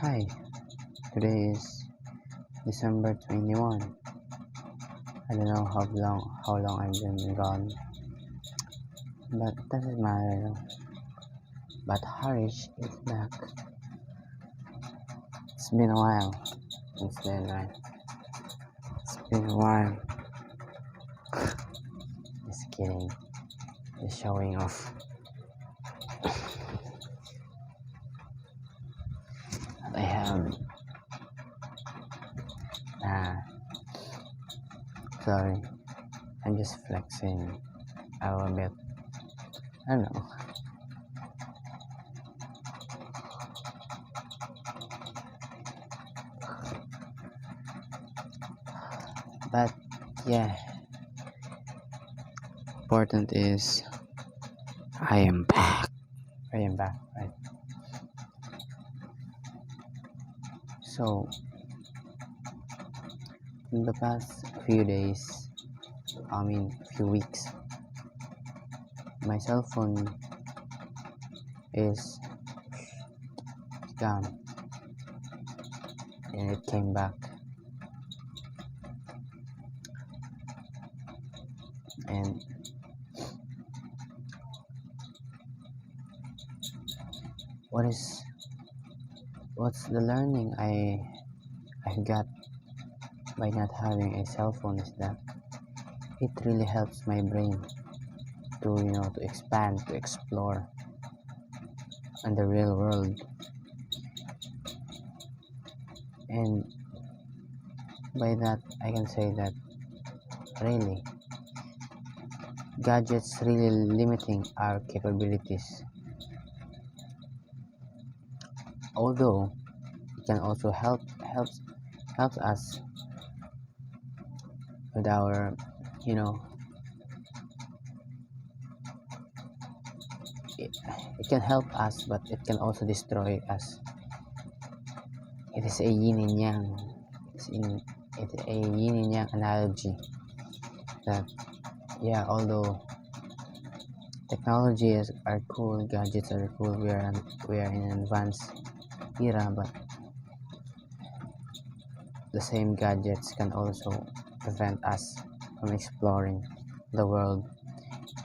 Hi, today is December 21. I don't know how long I've been gone, but it doesn't matter. But Harish is back. It's been a while since then, right? It's been a while. Just kidding. Just showing off. I have. Ah, sorry. I'm just flexing a little bit. I don't know. But yeah, important is I am back. I am back, right? So, in the past few days, few weeks, my cell phone is gone and it came back. And what's the learning I got by not having a cell phone is that it really helps my brain to expand, to explore in the real world. And by that I can say that really gadgets really limiting our capabilities, although it can also helps us with our you know it, it can help us, but it can also destroy us. It is a yin and yang. It's a yin and yang analogy that, yeah, although technologies are cool, gadgets are cool, we are in an advanced era, but the same gadgets can also prevent us from exploring the world,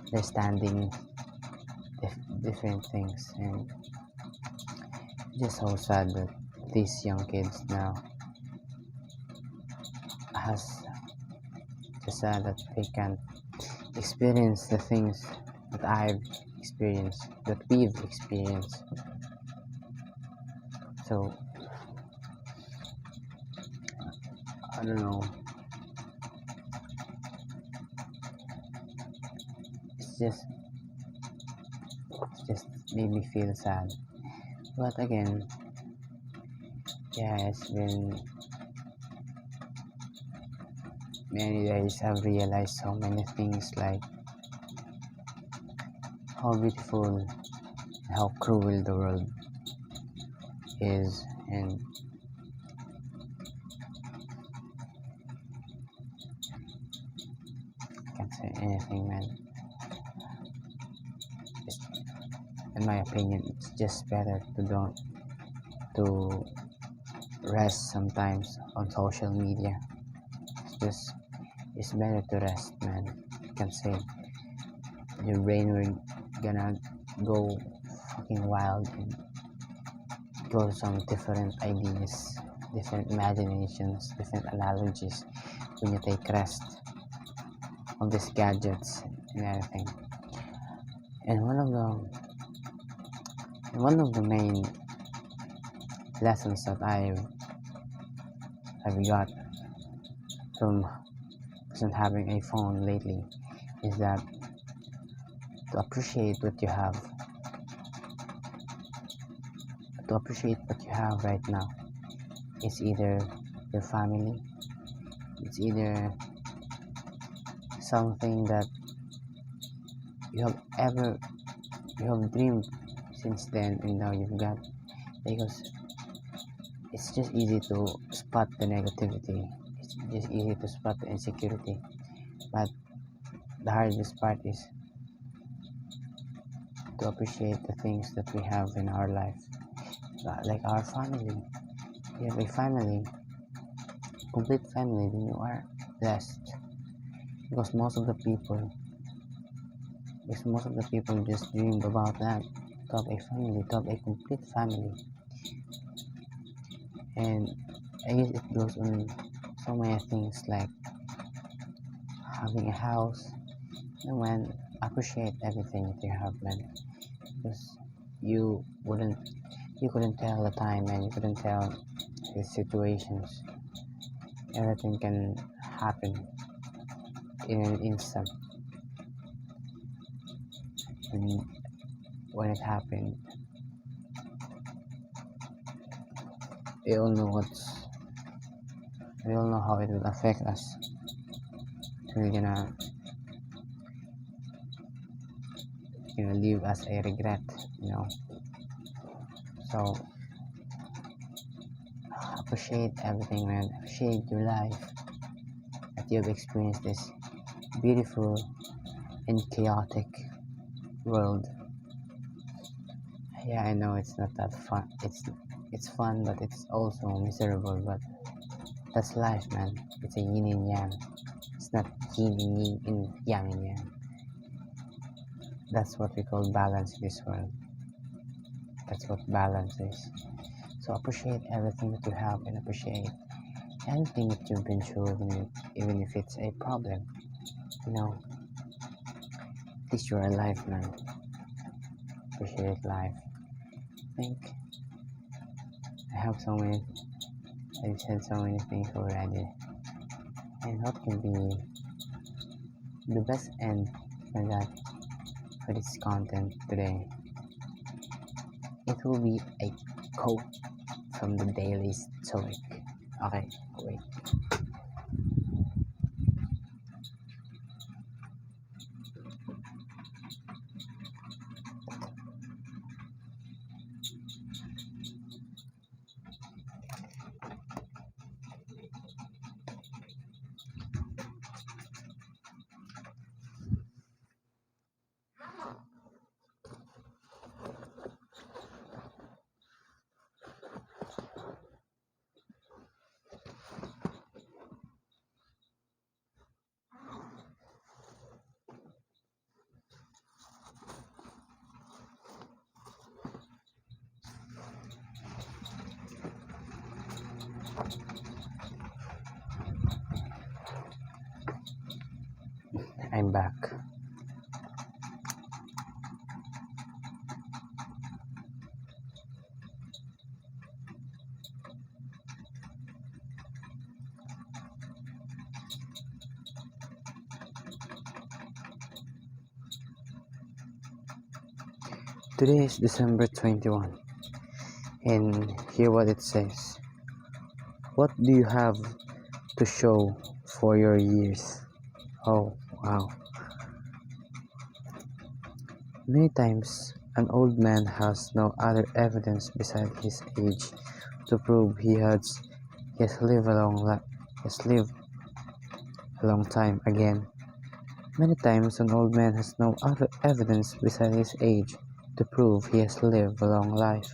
understanding different things. And it's just so sad that these young kids now has just sad that they can't experience the things that I've experienced, that we've experienced. So I don't know. It's just made me feel sad. But again, yeah, it's been many days. I've realized so many things, like how beautiful and how cruel the world is, and I can't say anything, man. Just, in my opinion, it's just better to rest sometimes on social media. It's better to rest, man. You can say your brain will gonna go fucking wild and go some different ideas, different imaginations, different analogies when you take rest of these gadgets and everything. And one of the main lessons that I've got from wasn't having a phone lately is that to appreciate what you have, right now. It's either your family, it's either something that you have ever you have dreamed since then, and now you've got, because it's just easy to spot the negativity, it's just easy to spot the insecurity, but the hardest part is to appreciate the things that we have in our life, like our family. you have a family, complete family, then you are blessed. Because most of the people just dream about that, to have a family, to have a complete family. And I guess it goes on so many things like having a house. No man, appreciate everything that you have, man. Because you wouldn't, you couldn't tell the time, and you couldn't tell the situations. Everything can happen in an instant. And when it happened, we all know what's, we all know how it will affect us. We're gonna, leave as a regret, you know. So appreciate everything, man. Appreciate your life that you have experienced this beautiful and chaotic world. Yeah, I know it's not that fun. It's fun, but it's also miserable. But that's life, man. It's a yin and yang. It's not yin and yin and yang and yang. That's what we call balance in this world. That's what balance is. So appreciate everything that you have and appreciate anything that you've been through, even if it's a problem. You know, at least you're alive, man. Appreciate life. I think I have so many. I've said so many things already. And what can be the best end for that, for this content today? It will be a quote from the Daily Stoic. Okay, wait. I'm back. Today is December 21, and hear what it says. What do you have to show for your years? Oh, wow. Many times, an old man has no other evidence beside his age to prove he has lived has lived a long time. Again, many times an old man has no other evidence beside his age to prove he has lived a long life.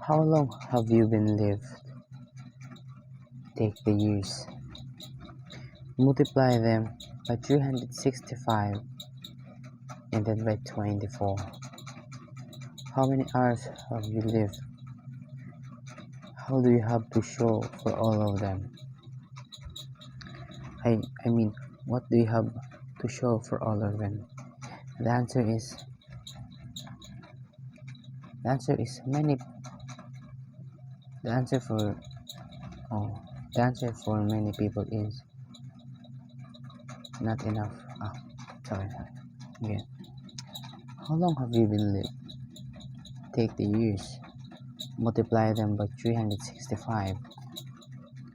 How long have you been lived? Take the years. Multiply them by 365 and then by 24. How many hours have you lived? How do you have to show for all of them? I mean, what do you have to show for all of them? The answer is many. The answer for oh, the answer for many people is not enough. Ah, sorry. Again. How long have you been lived? Take the years, multiply them by 365,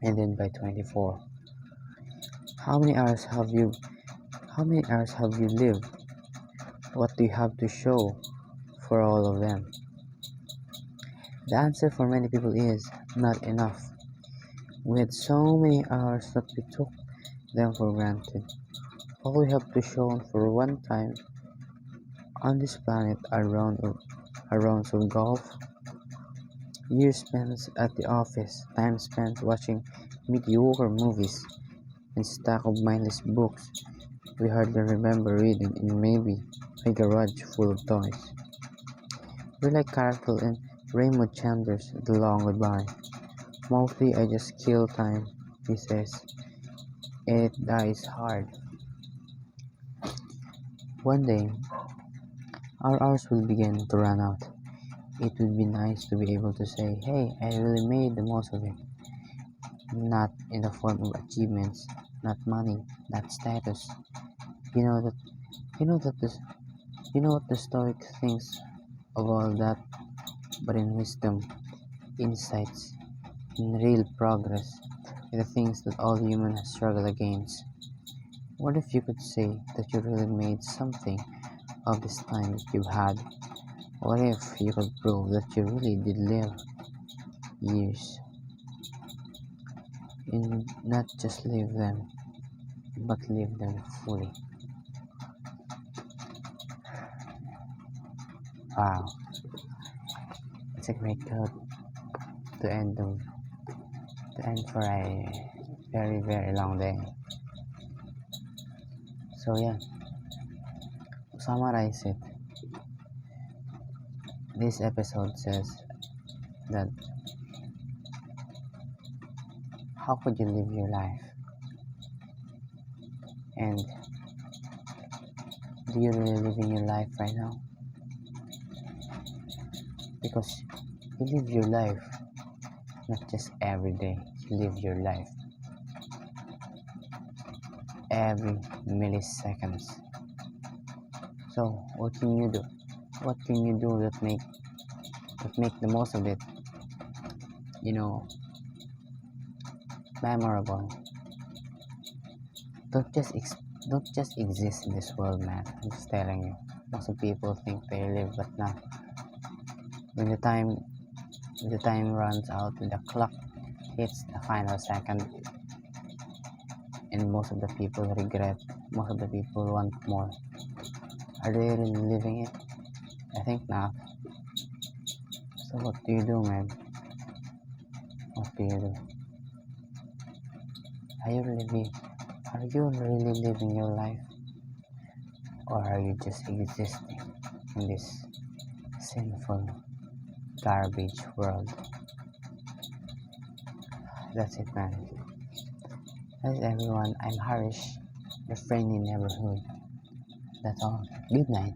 and then by 24. How many hours have you lived? What do you have to show for all of them? The answer for many people is not enough. We had so many hours that we took them for granted. All we have to show for one time on this planet are rounds of golf, Years spent at the office, time spent watching mediocre movies, and stack of mindless books we hardly remember reading, and maybe a garage full of toys. We're like characters in Raymond Chandler's The Long Goodbye. Mostly I just kill time, he says, and it dies hard. One day, our hours will begin to run out. It would be nice to be able to say, hey, I really made the most of it. Not in the form of achievements, not money, not status. You know that you know that this you know what the Stoic thinks of all that, but in wisdom, insights, in real progress, in the things that all humans struggle against. What if you could say that you really made something of this time that you've had? What if you could prove that you really did live years and not just live them, but live them fully? Wow, it's a great quote to end for a very long day. So yeah, to summarize it, this episode says that how could you live your life, and do you really live in your life right now? Because you live your life not just every day, you live your life every milliseconds. So what can you do? What can you do that make the most of it, you know, memorable? Don't just don't just exist in this world, man. I'm just telling you. Most of people think they live, but not. When the time when the time runs out, when the clock hits the final second, and most of the people regret, most of the people want more. Are they really living it? I think not. So what do you do, man? What do you do? Are you really are you really living your life, or are you just existing in this sinful garbage world? That's it, man. That's everyone. I'm Harish, your friendly neighborhood. That's all. Good night.